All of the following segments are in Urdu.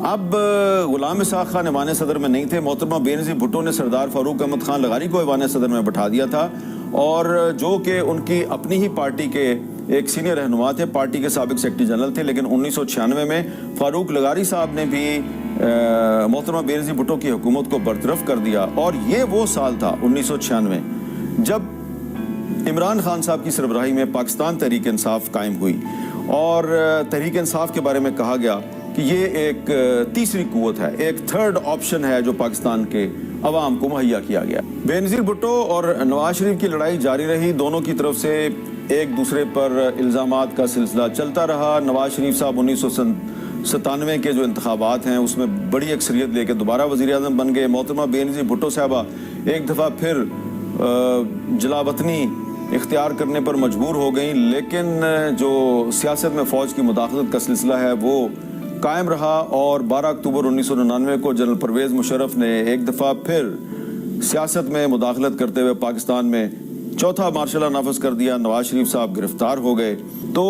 اب غلام اسحاق خان ایوان صدر میں نہیں تھے. محترمہ بینظیر بھٹو نے سردار فاروق احمد خان لغاری کو ایوان صدر میں بٹھا دیا تھا, اور جو کہ ان کی اپنی ہی پارٹی کے ایک سینئر رہنما تھے, پارٹی کے سابق سیکرٹری جنرل تھے. لیکن 1996 میں فاروق لغاری صاحب نے بھی محترمہ بینظیر بھٹو کی حکومت کو برطرف کر دیا. اور یہ وہ سال تھا 1996 جب عمران خان صاحب کی سربراہی میں پاکستان تحریک انصاف قائم ہوئی, اور تحریک انصاف کے بارے میں کہا گیا کہ یہ ایک تیسری قوت ہے, ایک تھرڈ آپشن ہے جو پاکستان کے عوام کو مہیا کیا گیا. بینظیر بھٹو اور نواز شریف کی لڑائی جاری رہی. دونوں کی طرف سے ایک دوسرے پر الزامات کا سلسلہ چلتا رہا. نواز شریف صاحب 1997 کے جو انتخابات ہیں اس میں بڑی اکثریت لے کے دوبارہ وزیر اعظم بن گئے. محترمہ بینظیر بھٹو صاحبہ ایک دفعہ پھر جلا وطنی اختیار کرنے پر مجبور ہو گئیں, لیکن جو سیاست میں فوج کی مداخلت کا سلسلہ ہے وہ قائم رہا. اور 12 اکتوبر 1999 کو جنرل پرویز مشرف نے ایک دفعہ پھر سیاست میں مداخلت کرتے ہوئے پاکستان میں چوتھا مارشل لا نافذ کر دیا. نواز شریف صاحب گرفتار ہو گئے. تو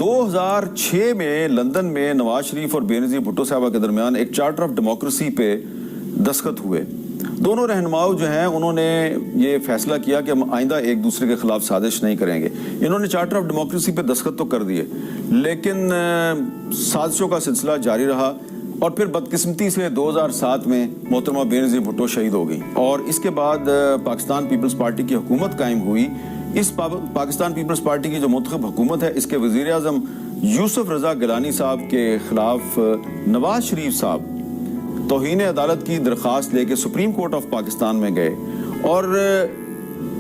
2006 میں لندن میں نواز شریف اور بینظیر بھٹو صاحبہ کے درمیان ایک چارٹر آف ڈیموکریسی پہ دستخط ہوئے. دونوں رہنماؤں جو ہیں انہوں نے یہ فیصلہ کیا کہ ہم آئندہ ایک دوسرے کے خلاف سازش نہیں کریں گے. انہوں نے چارٹر آف ڈیموکریسی پہ دستخط تو کر دیے, لیکن سازشوں کا سلسلہ جاری رہا. اور پھر بدقسمتی سے 2007 میں محترمہ بینظیر بھٹو شہید ہو گئی, اور اس کے بعد پاکستان پیپلز پارٹی کی حکومت قائم ہوئی. اس پاکستان پیپلز پارٹی کی جو منتخب حکومت ہے, اس کے وزیر اعظم یوسف رضا گیلانی صاحب کے خلاف نواز شریف صاحب توہین عدالت کی درخواست لے کے سپریم کورٹ آف پاکستان میں گئے, اور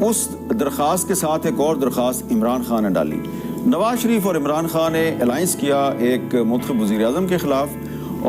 اس درخواست کے ساتھ ایک اور درخواست عمران خان نے ڈالی. نواز شریف اور عمران خان نے الائنس کیا ایک منتخب وزیر اعظم کے خلاف,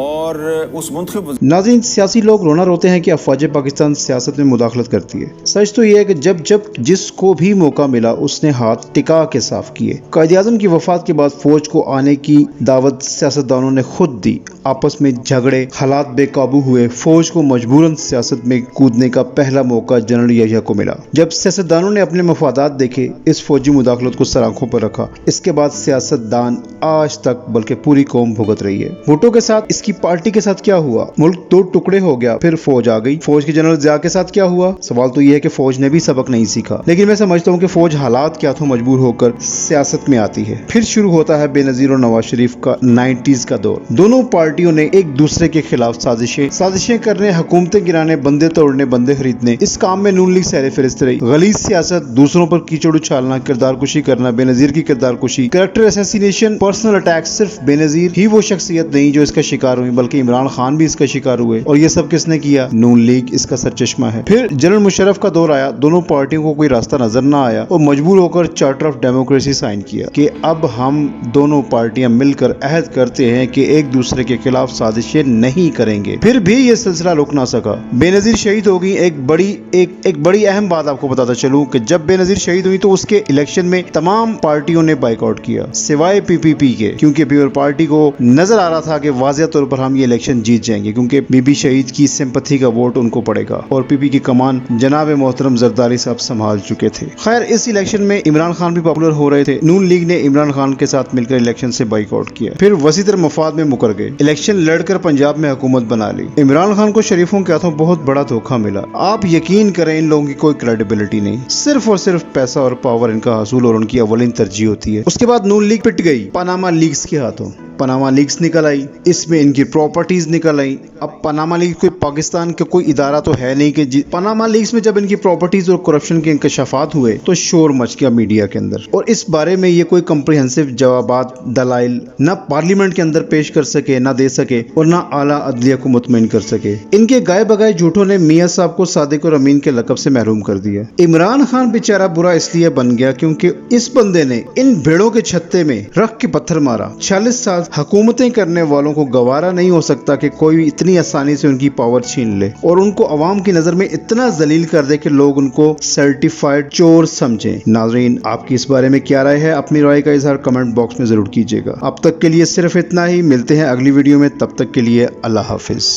اور اس منتخب ناظرین, سیاسی لوگ رونا روتے ہیں کہ افواج پاکستان سیاست میں مداخلت کرتی ہے. سچ تو یہ ہے کہ جب جس کو بھی موقع ملا اس نے ہاتھ ٹکا کے صاف کیے. قائد اعظم کی وفات کے بعد فوج کو آنے کی دعوت سیاستدانوں نے خود دی. آپس میں جھگڑے, حالات بے قابو ہوئے. فوج کو مجبوراً سیاست میں کودنے کا پہلا موقع جنرل یحییٰ کو ملا. جب سیاستدانوں نے اپنے مفادات دیکھے, اس فوجی مداخلت کو سر آنکھوں پر رکھا. اس کے بعد سیاست دان آج تک بلکہ پوری قوم بھگت رہی ہے. بھٹو کے ساتھ اس کی پارٹی کے ساتھ کیا ہوا؟ ملک دو ٹکڑے ہو گیا, پھر فوج آ گئی. فوج کے جنرل ضیاء کے ساتھ کیا ہوا؟ سوال تو یہ ہے کہ فوج نے بھی سبق نہیں سیکھا. لیکن میں سمجھتا ہوں کہ فوج حالات کے ہاتھوں مجبور ہو کر سیاست میں آتی ہے. پھر شروع ہوتا ہے بے نظیر اور نواز شریف کا 90s کا دور. دونوں پارٹیوں نے ایک دوسرے کے خلاف سازشیں کرنے, حکومتیں گرانے, بندے توڑنے, بندے خریدنے. اس کام میں نون لیگ سہر فہرست رہی. غلیظ سیاست, دوسروں پر کیچڑ اچھالنا, کردار کشی کرنا, بے نظیر کی کردار کشی, کریکٹر اسیسینیشن, پرسنل اٹیک. صرف بے نظیر ہی وہ شخصیت نہیں جو اس کا شکار ہوئی, بلکہ عمران خان بھی اس کا شکار ہوئے. اور یہ سب کس نے کیا؟ نون لیگ اس کا سرچشمہ ہے. پھر جنرل مشرف کا دور آیا. دونوں پارٹیوں کو کوئی راستہ نظر نہ آیا اور مجبور ہو کر چارٹر آف ڈیموکریسی سائن کیا کہ اب ہم دونوں پارٹیاں مل کر عہد کرتے ہیں کہ ایک دوسرے کے خلاف سازشیں نہیں کریں گے. پھر بھی یہ سلسلہ رک نہ سکا. بے نظیر شہید ہو گئی. ایک بڑی اہم بات آپ کو بتاتا چلوں کہ جب بے نظیر شہید ہوئی تو اس کے الیکشن میں تمام پارٹیوں نے بائیک آؤٹ کیا سوائے پی پی کے, کیونکہ پیپل پارٹی کو نظر آ رہا تھا کہ واضح طور پر ہم یہ الیکشن جیت جائیں گے, کیونکہ بی بی شہید کی سمپتھی کا ووٹ ان کو پڑے گا, اور پی پی کی کمان جناب محترم زرداری صاحب سنبھال چکے تھے. خیر, اس الیکشن میں عمران خان بھی پاپولر ہو رہے تھے. نون لیگ نے عمران خان کے ساتھ مل کر الیکشن سے بائیک آؤٹ کیا. پھر وسیع تر مفاد میں مکر گئے. الیکشن لڑ کر پنجاب میں حکومت بنا لی. عمران خان کو شریفوں کے ہاتھوں بہت بڑا دھوکہ ملا. آپ یقین کریں, ان لوگوں کی کوئی کریڈیبلٹی نہیں, صرف اور صرف پیسہ اور پاور ان کا حصول اور ان کی اولین ترجیح ہوتی ہے. اس کے بعد نون لیگ پٹ گئی پاناما لیکس کے ہاتھوں. پاناما لیکس نکل آئی, اس میں ان کی پراپرٹیز نکل آئی. اب پاناما لیکس کوئی پاکستان کا کوئی ادارہ تو ہے نہیں کہ پاناما لیکس میں جب ان کی پراپرٹیز اور کرپشن کے انکشافات ہوئے تو شور مچ گیا میڈیا کے اندر, اور اس بارے میں یہ کوئی کمپریہنسو جوابات, دلائل نہ پارلیمنٹ کے اندر پیش کر سکے, نہ دے سکے, اور نہ اعلیٰ عدلیہ کو مطمئن کر سکے. ان کے گائے بگائے جھوٹوں نے میاں صاحب کو صادق اور امین کے لقب سے محروم کر دیا. عمران خان بیچارہ برا اس لیے بن گیا کیونکہ اس بندے نے ان بھیڑوں کے چھتے میں رکھ کے پتھر مارا. 40 سال حکومتیں کرنے والوں کو گوارا نہیں ہو سکتا کہ کوئی اتنی آسانی سے ان کی پاور چھین لے اور ان کو عوام کی نظر میں اتنا ذلیل کر دے کہ لوگ ان کو سرٹیفائیڈ چور سمجھیں. ناظرین, آپ کی اس بارے میں کیا رائے ہے؟ اپنی رائے کا اظہار کمنٹ باکس میں ضرور کیجیے گا. اب تک کے لیے صرف اتنا ہی. ملتے ہیں اگلی ویڈیو میں, تب تک کے لیے اللہ حافظ.